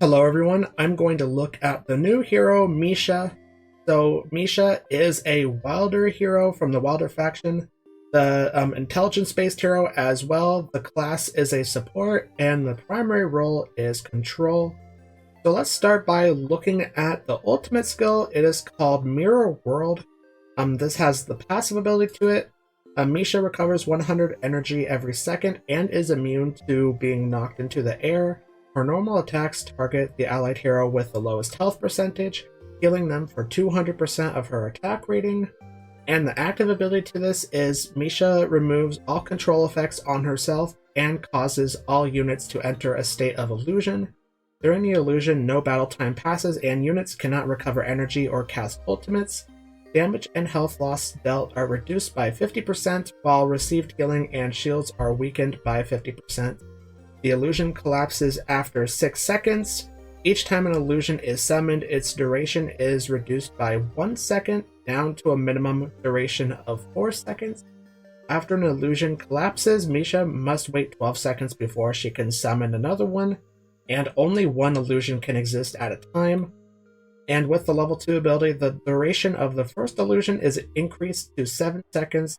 Hello everyone, I'm going to look at the new hero, Misha. So Misha is a Wilder hero from the Wilder faction, the intelligence-based hero as well. The class is a support, and the primary role is control. So let's start by looking at the ultimate skill. It is called Mirror World. This has the passive ability to it. Misha recovers 100 energy every second and is immune to being knocked into the air. Her normal attacks target the allied hero with the lowest health percentage, healing them for 200% of her attack rating. And the active ability to this is Misha removes all control effects on herself and causes all units to enter a state of illusion. During the illusion, no battle time passes and units cannot recover energy or cast ultimates. Damage and health loss dealt are reduced by 50%, while received healing and shields are weakened by 50%. The illusion collapses after 6 seconds. Each time an illusion is summoned, its duration is reduced by 1 second, down to a minimum duration of 4 seconds. After an illusion collapses, Misha must wait 12 seconds before she can summon another one, and only one illusion can exist at a time. And with the level 2 ability, the duration of the first illusion is increased to 7 seconds,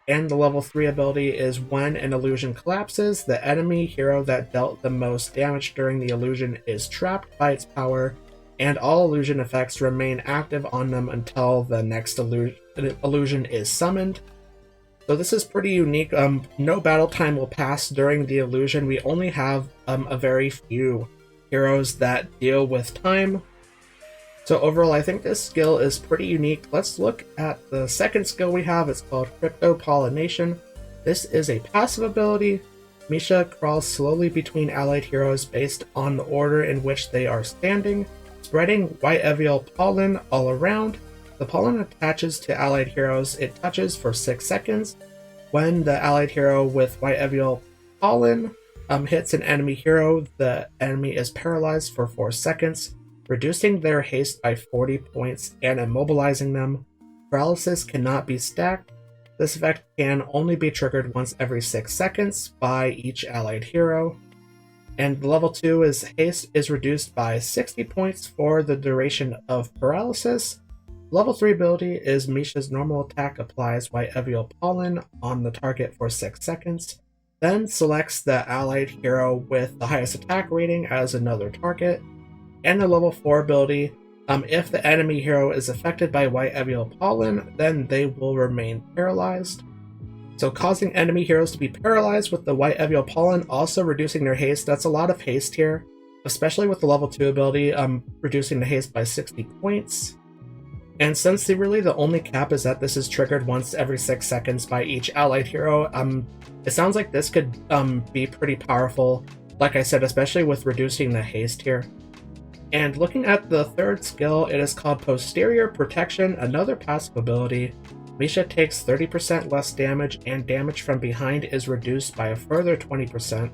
and the level 3 ability is when an illusion collapses, the enemy hero that dealt the most damage during the illusion is trapped by its power, and all illusion effects remain active on them until the next illusion is summoned. So this is pretty unique. No battle time will pass during the illusion. We only have a very few heroes that deal with time. So overall, I think this skill is pretty unique. Let's look at the second skill we have. It's called Crypto Pollination. This is a passive ability. Misha crawls slowly between allied heroes based on the order in which they are standing, spreading white evial pollen all around. The pollen attaches to allied heroes it touches for 6 seconds. When the allied hero with white evial pollen hits an enemy hero, the enemy is paralyzed for 4 seconds, reducing their haste by 40 points and immobilizing them. Paralysis cannot be stacked. This effect can only be triggered once every 6 seconds by each allied hero. And level 2 is haste is reduced by 60 points for the duration of paralysis. Level 3 ability is Misha's normal attack applies white evial pollen on the target for 6 seconds, then selects the allied hero with the highest attack rating as another target. And the level 4 ability, if the enemy hero is affected by white evial pollen, then they will remain paralyzed. So causing enemy heroes to be paralyzed with the white evial pollen, also reducing their haste. That's a lot of haste here, especially with the level 2 ability, reducing the haste by 60 points. And since the only cap is that this is triggered once every 6 seconds by each allied hero, it sounds like this could be pretty powerful, like I said, especially with reducing the haste here. And looking at the third skill, it is called Posterior Protection, another passive ability. Misha takes 30% less damage, and damage from behind is reduced by a further 20%.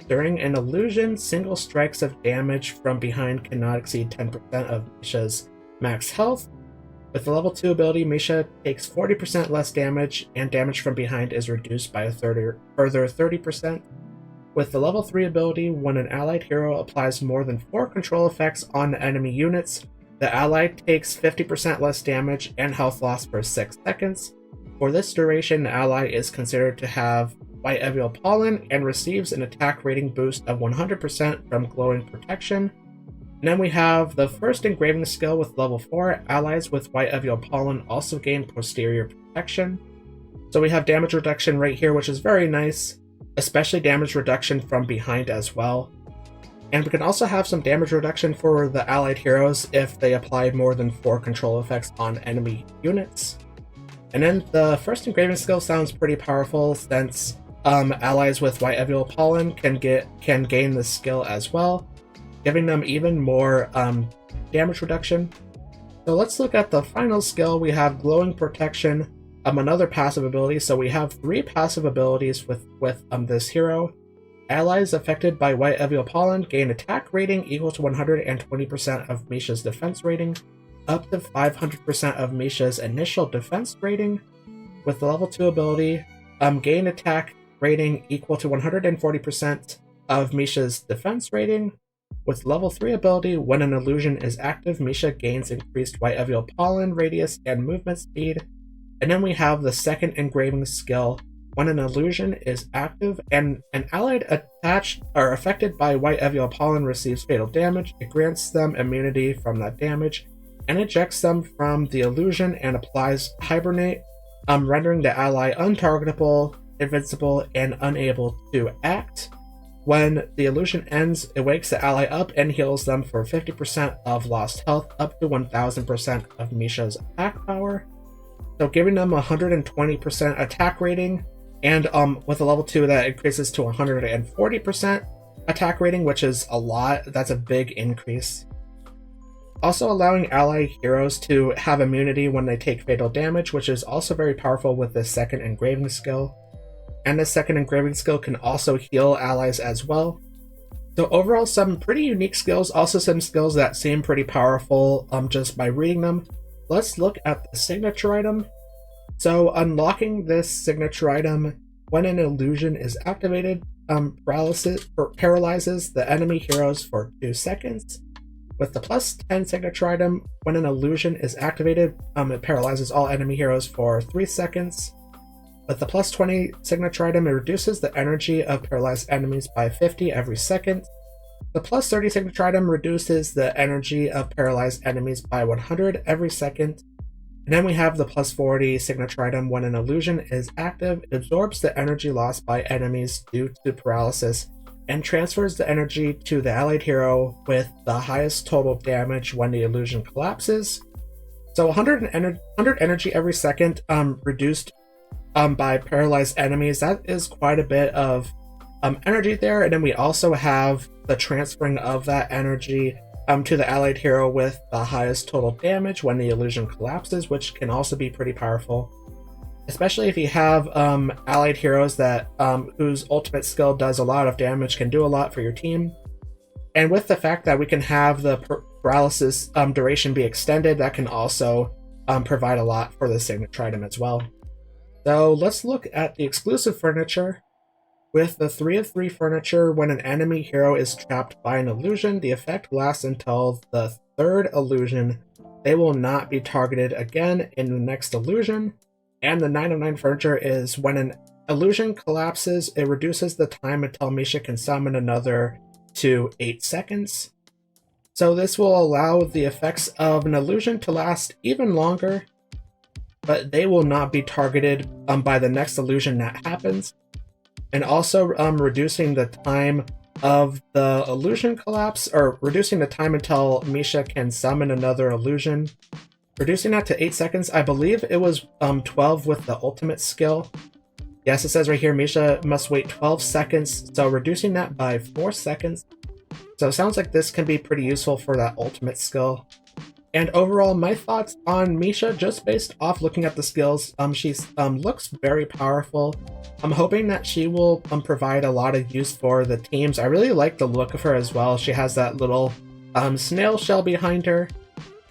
During an illusion, single strikes of damage from behind cannot exceed 10% of Misha's max health. With the level 2 ability, Misha takes 40% less damage, and damage from behind is reduced by a further 30%. With the level 3 ability, when an allied hero applies more than 4 control effects on enemy units, the ally takes 50% less damage and health loss for 6 seconds. For this duration, the ally is considered to have white evial pollen and receives an attack rating boost of 100% from glowing protection. And then we have the first engraving skill with level 4. Allies with white evial pollen also gain posterior protection. So we have damage reduction right here, which is very nice, especially damage reduction from behind as well. And we can also have some damage reduction for the allied heroes if they apply more than 4 control effects on enemy units. And then the first engraving skill sounds pretty powerful, since allies with white evial pollen can gain this skill as well, giving them even more damage reduction. So let's look at the final skill. We have Glowing Protection, another passive ability. So we have 3 passive abilities with this hero. Allies affected by white evial pollen gain attack rating equal to 120% of Misha's defense rating, up to 500% of Misha's initial defense rating. With the level 2 ability, gain attack rating equal to 140% of Misha's defense rating. With level 3 ability, when an illusion is active, Misha gains increased white evial pollen, radius, and movement speed. And then we have the second engraving skill. When an illusion is active and an allied attached or affected by white evial pollen receives fatal damage, it grants them immunity from that damage and ejects them from the illusion and applies Hibernate, rendering the ally untargetable, invincible, and unable to act. When the illusion ends, it wakes the ally up and heals them for 50% of lost health up to 1000% of Misha's attack power. So giving them 120% attack rating, and with a level 2 that increases to 140% attack rating, which is a lot. That's a big increase. Also allowing ally heroes to have immunity when they take fatal damage, which is also very powerful with the second engraving skill. And the second engraving skill can also heal allies as well. So overall, some pretty unique skills, also some skills that seem pretty powerful just by reading them. Let's look at the signature item. So unlocking this signature item, when an illusion is activated, paralyzes the enemy heroes for 2 seconds. With the plus 10 signature item, when an illusion is activated, it paralyzes all enemy heroes for 3 seconds. With the plus 20 signature item, it reduces the energy of paralyzed enemies by 50 every second. The plus 30 signature item reduces the energy of paralyzed enemies by 100 every second. And then we have the plus 40 signature item. When an illusion is active, it absorbs the energy lost by enemies due to paralysis and transfers the energy to the allied hero with the highest total damage when the illusion collapses. So 100 energy every second reduced by paralyzed enemies. That is quite a bit of energy there. And then we also have the transferring of that energy to the allied hero with the highest total damage when the illusion collapses, which can also be pretty powerful, especially if you have allied heroes that whose ultimate skill does a lot of damage, can do a lot for your team. And with the fact that we can have the paralysis duration be extended, that can also provide a lot for the signature item as well. So let's look at the exclusive furniture. With the 3 of 3 furniture, when an enemy hero is trapped by an illusion, the effect lasts until the 3rd illusion. They will not be targeted again in the next illusion. And the 9 of 9 furniture is when an illusion collapses, it reduces the time until Misha can summon another to 8 seconds. So this will allow the effects of an illusion to last even longer, but they will not be targeted by the next illusion that happens. And also reducing the time of the illusion collapse, or reducing the time until Misha can summon another illusion. Reducing that to 8 seconds. I believe it was 12 with the ultimate skill. Yes, it says right here, Misha must wait 12 seconds, so reducing that by 4 seconds. So it sounds like this can be pretty useful for that ultimate skill. And overall, my thoughts on Misha, just based off looking at the skills, she looks very powerful. I'm hoping that she will provide a lot of use for the teams. I really like the look of her as well. She has that little snail shell behind her.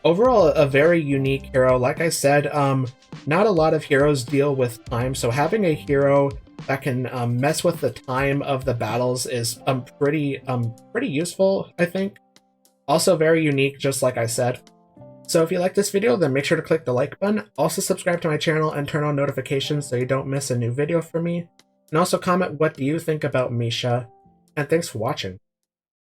Overall, a very unique hero. Like I said, not a lot of heroes deal with time, so having a hero that can mess with the time of the battles is pretty useful, I think. Also very unique, just like I said. So if you like this video, then make sure to click the like button. Also subscribe to my channel and turn on notifications so you don't miss a new video from me. And also comment what do you think about Misha. And thanks for watching.